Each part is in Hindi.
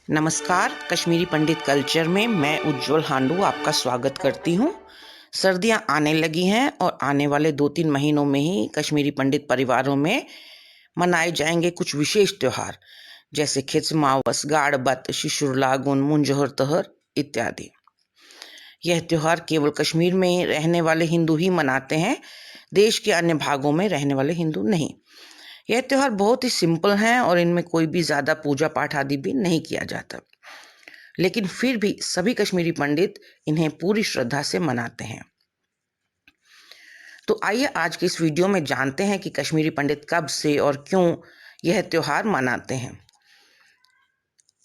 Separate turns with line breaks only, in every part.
नमस्कार, कश्मीरी पंडित कल्चर में मैं उज्जवल हांडू आपका स्वागत करती हूँ। सर्दियाँ आने लगी हैं और आने वाले 2-3 महीनों में ही कश्मीरी पंडित परिवारों में मनाए जाएंगे कुछ विशेष त्योहार, जैसे खिचमावस, गाड़बत, शिशुर लागुन, मुंजोहर तहर इत्यादि। यह त्योहार केवल कश्मीर में रहने वाले हिंदू ही मनाते हैं, देश के अन्य भागों में रहने वाले हिंदू नहीं। यह त्योहार बहुत ही सिंपल हैं और इनमें कोई भी ज़्यादा पूजा पाठ आदि भी नहीं किया जाता, लेकिन फिर भी सभी कश्मीरी पंडित इन्हें पूरी श्रद्धा से मनाते हैं। तो आइए आज के इस वीडियो में जानते हैं कि कश्मीरी पंडित कब से और क्यों यह त्योहार मनाते हैं।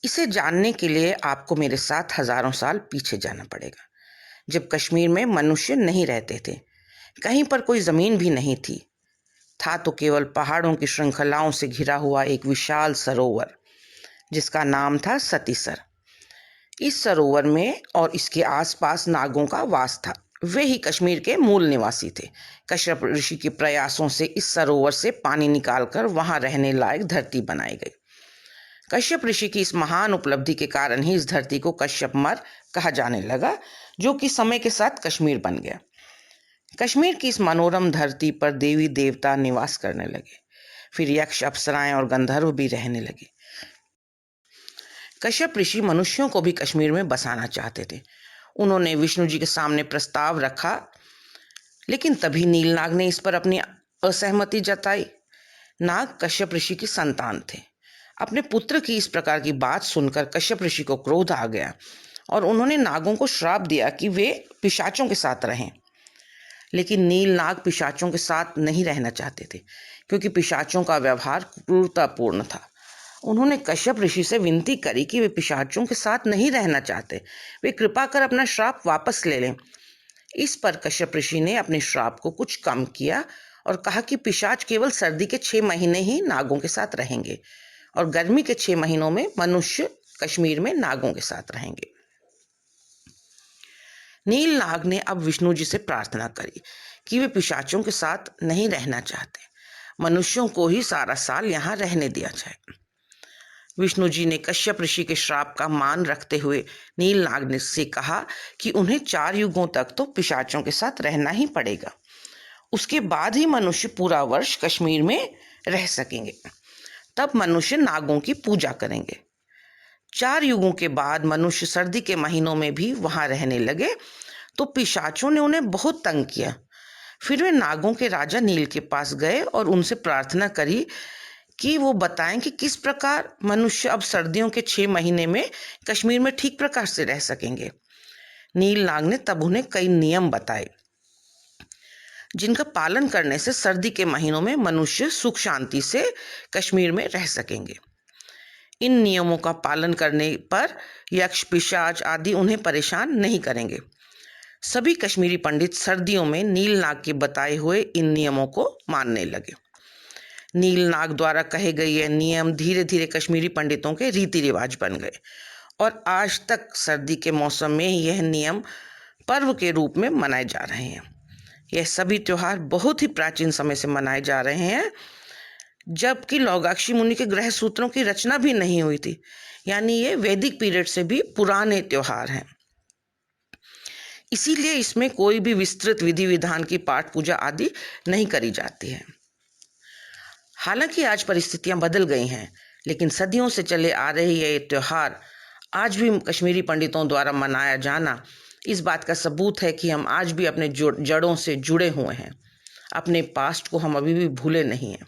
इसे जानने के लिए आपको मेरे साथ हजारों साल पीछे जाना पड़ेगा, जब कश्मीर में मनुष्य नहीं रहते थे, कहीं पर कोई ज़मीन भी नहीं थी। था तो केवल पहाड़ों की श्रृंखलाओं से घिरा हुआ एक विशाल सरोवर, जिसका नाम था सतीसर। इस सरोवर में और इसके आसपास नागों का वास था। वे ही कश्मीर के मूल निवासी थे। कश्यप ऋषि के प्रयासों से इस सरोवर से पानी निकालकर वहां रहने लायक धरती बनाई गई। कश्यप ऋषि की इस महान उपलब्धि के कारण ही इस धरती को कश्यपमर कहा जाने लगा, जो कि समय के साथ कश्मीर बन गया। कश्मीर की इस मनोरम धरती पर देवी देवता निवास करने लगे। फिर यक्ष, अप्सराएं और गंधर्व भी रहने लगे। कश्यप ऋषि मनुष्यों को भी कश्मीर में बसाना चाहते थे। उन्होंने विष्णु जी के सामने प्रस्ताव रखा, लेकिन तभी नीलनाग ने इस पर अपनी असहमति जताई। नाग कश्यप ऋषि की संतान थे। अपने पुत्र की इस प्रकार की बात सुनकर कश्यप ऋषि को क्रोध आ गया और उन्होंने नागों को श्राप दिया कि वे पिशाचों के साथ रहें। लेकिन नीलनाग पिशाचों के साथ नहीं रहना चाहते थे, क्योंकि पिशाचों का व्यवहार क्रूरतापूर्ण था। उन्होंने कश्यप ऋषि से विनती करी कि वे पिशाचों के साथ नहीं रहना चाहते, वे कृपा कर अपना श्राप वापस ले लें। इस पर कश्यप ऋषि ने अपने श्राप को कुछ कम किया और कहा कि पिशाच केवल सर्दी के 6 महीने ही नागों के साथ रहेंगे और गर्मी के 6 महीनों में मनुष्य कश्मीर में नागों के साथ रहेंगे। नीलनाग ने अब विष्णु जी से प्रार्थना करी कि वे पिशाचों के साथ नहीं रहना चाहते, मनुष्यों को ही सारा साल यहाँ रहने दिया जाए। विष्णु जी ने कश्यप ऋषि के श्राप का मान रखते हुए नीलनाग ने से कहा कि उन्हें 4 युगों तक तो पिशाचों के साथ रहना ही पड़ेगा। उसके बाद ही मनुष्य पूरा वर्ष कश्मीर में रह सकेंगे। तब मनुष्य नागों की पूजा करेंगे। 4 युगों के बाद मनुष्य सर्दी के महीनों में भी वहां रहने लगे, तो पिशाचों ने उन्हें बहुत तंग किया। फिर वे नागों के राजा नील के पास गए और उनसे प्रार्थना करी कि वो बताएं कि किस प्रकार मनुष्य अब सर्दियों के 6 महीने में कश्मीर में ठीक प्रकार से रह सकेंगे। नीलनाग ने तब उन्हें कई नियम बताए, जिनका पालन करने से सर्दी के महीनों में मनुष्य सुख शांति से कश्मीर में रह सकेंगे। इन नियमों का पालन करने पर यक्ष, पिशाच आदि उन्हें परेशान नहीं करेंगे। सभी कश्मीरी पंडित सर्दियों में नीलनाग के बताए हुए इन नियमों को मानने लगे। नीलनाग द्वारा कहे गए ये नियम धीरे धीरे कश्मीरी पंडितों के रीति रिवाज बन गए और आज तक सर्दी के मौसम में यह नियम पर्व के रूप में मनाए जा रहे हैं। यह सभी त्योहार बहुत ही प्राचीन समय से मनाए जा रहे हैं, जबकि लौगाक्षी मुनि के ग्रह सूत्रों की रचना भी नहीं हुई थी। यानी ये वैदिक पीरियड से भी पुराने त्योहार हैं। इसीलिए इसमें कोई भी विस्तृत विधि विधान की पाठ पूजा आदि नहीं करी जाती है। हालांकि आज परिस्थितियां बदल गई हैं, लेकिन सदियों से चले आ रहे ये त्योहार आज भी कश्मीरी पंडितों द्वारा मनाया जाना इस बात का सबूत है कि हम आज भी अपने जड़ों से जुड़े हुए हैं। अपने पास्ट को हम अभी भी भूले नहीं हैं।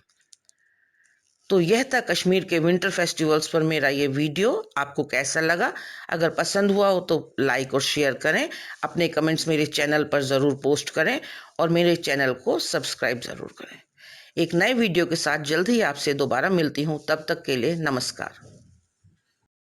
तो यह था कश्मीर के विंटर फेस्टिवल्स पर मेरा ये वीडियो। आपको कैसा लगा? अगर पसंद हुआ हो तो लाइक और शेयर करें। अपने कमेंट्स मेरे चैनल पर ज़रूर पोस्ट करें और मेरे चैनल को सब्सक्राइब ज़रूर करें। एक नए वीडियो के साथ जल्द ही आपसे दोबारा मिलती हूँ। तब तक के लिए नमस्कार।